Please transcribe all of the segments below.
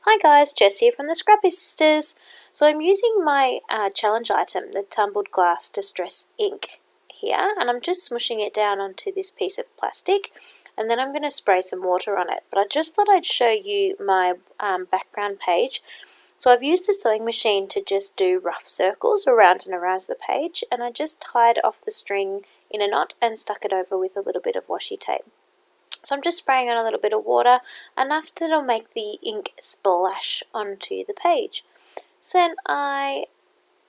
Hi guys, Jess here from the Scrappy Sisters. So I'm using my challenge item, the Tumbled Glass Distress Ink here, and I'm just smushing it down onto this piece of plastic, and then I'm going to spray some water on it. But I just thought I'd show you my background page. So I've used a sewing machine to just do rough circles around and around the page, and I just tied off the string in a knot and stuck it over with a little bit of washi tape. So I'm just spraying on a little bit of water, enough that it'll make the ink splash onto the page. So then I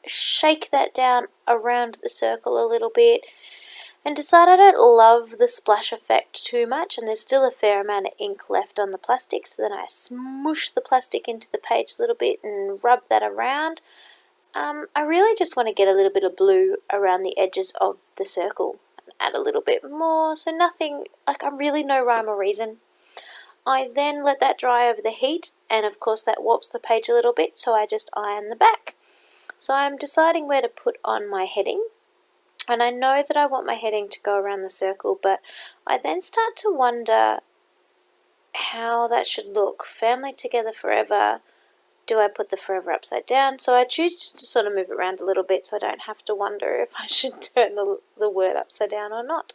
shake that down around the circle a little bit and decide I don't love the splash effect too much, and there's still a fair amount of ink left on the plastic, so then I smoosh the plastic into the page a little bit and rub that around. I really just want to get a little bit of blue around the edges of the circle. Add a little bit more, so nothing, I'm really no rhyme or reason. I then let that dry over the heat, and of course that warps the page a little bit, so I just iron the back. So I'm deciding where to put on my heading, and I know that I want my heading to go around the circle, but I then start to wonder how that should look. Family together forever. Do I put the forever upside down? So I choose just to sort of move it around a little bit so I don't have to wonder if I should turn the word upside down or not.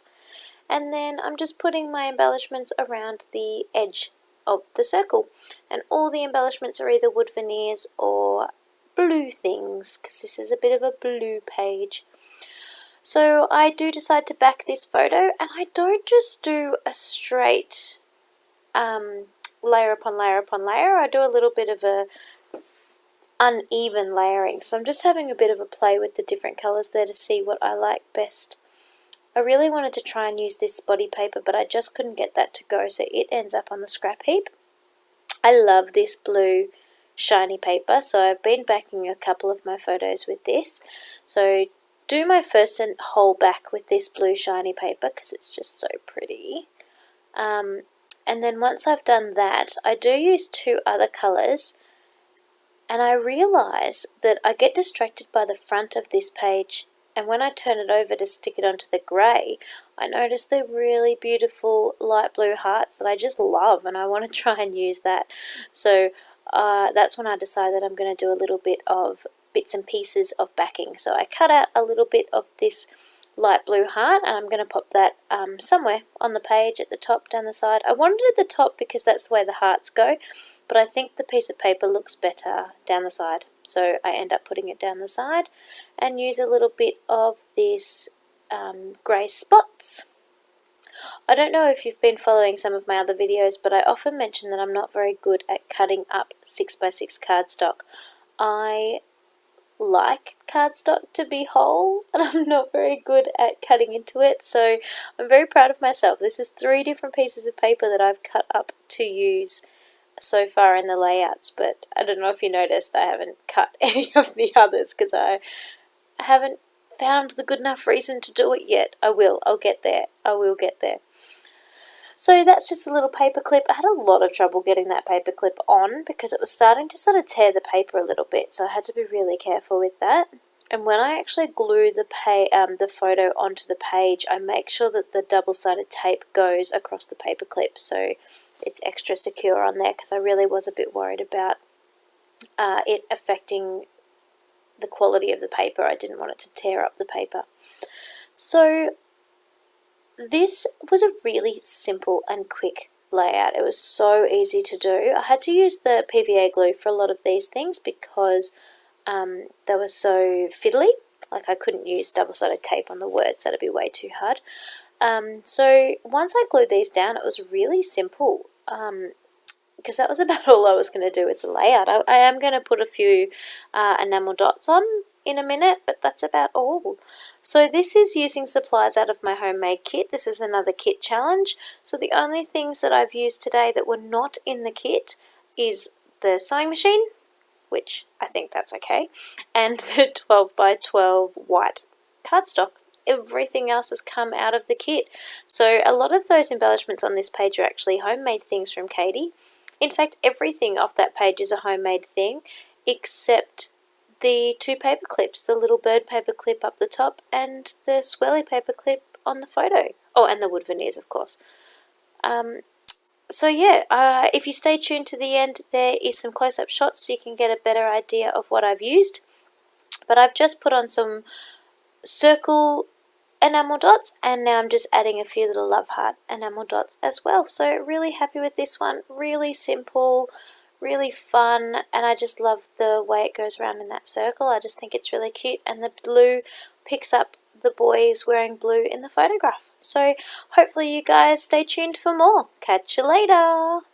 And then I'm just putting my embellishments around the edge of the circle. And all the embellishments are either wood veneers or blue things, because this is a bit of a blue page. So I do decide to back this photo, and I don't just do a straight layer upon layer upon layer. I do a little bit of a uneven layering, so I'm just having a bit of a play with the different colours there to see what I like best. I really wanted to try and use this spotty paper, but I just couldn't get that to go, so it ends up on the scrap heap. I love this blue shiny paper, so I've been backing a couple of my photos with this. So do my first and whole back with this blue shiny paper because it's just so pretty. And then once I've done that, I do use two other colours. And I realise that I get distracted by the front of this page, and when I turn it over to stick it onto the grey, I notice the really beautiful light blue hearts that I just love, and I want to try and use that. So that's when I decide that I'm going to do a little bit of bits and pieces of backing. So I cut out a little bit of this light blue heart, and I'm going to pop that somewhere on the page, at the top, down the side. I wanted it at the top because that's the way the hearts go, but I think the piece of paper looks better down the side, so I end up putting it down the side and use a little bit of this grey spots. I don't know if you've been following some of my other videos, but I often mention that I'm not very good at cutting up 6x6 cardstock. I like cardstock to be whole, and I'm not very good at cutting into it, so I'm very proud of myself. This is 3 different pieces of paper that I've cut up to use so far in the layouts, but I don't know if you noticed I haven't cut any of the others because I haven't found the good enough reason to do it yet. I'll get there. I will get there. So that's just a little paper clip. I had a lot of trouble getting that paper clip on because it was starting to sort of tear the paper a little bit, so I had to be really careful with that. And when I actually glue the photo onto the page, I make sure that the double-sided tape goes across the paper clip, so it's extra secure on there, because I really was a bit worried about it affecting the quality of the paper. I didn't want it to tear up the paper. So this was a really simple and quick layout. It was so easy to do. I had to use the PVA glue for a lot of these things because they were so fiddly. Like, I couldn't use double-sided tape on the words, that'd be way too hard. So once I glued these down, it was really simple, because that was about all I was going to do with the layout. I am going to put a few enamel dots on in a minute, but that's about all. So this is using supplies out of my homemade kit. This is another kit challenge. So the only things that I've used today that were not in the kit is the sewing machine, which I think that's okay, and the 12x12 white cardstock. Everything else has come out of the kit. So a lot of those embellishments on this page are actually homemade things from Katie. In fact, everything off that page is a homemade thing, except the 2 paper clips, the little bird paper clip up the top and the swirly paper clip on the photo. Oh, and the wood veneers, of course. So yeah, if you stay tuned to the end, there is some close-up shots so you can get a better idea of what I've used. But I've just put on some circle enamel dots, and now I'm just adding a few little love heart enamel dots as well. So really happy with this one. Really simple, really fun, and I just love the way it goes around in that circle. I just think it's really cute, and the blue picks up the boys wearing blue in the photograph. So hopefully you guys stay tuned for more. Catch you later.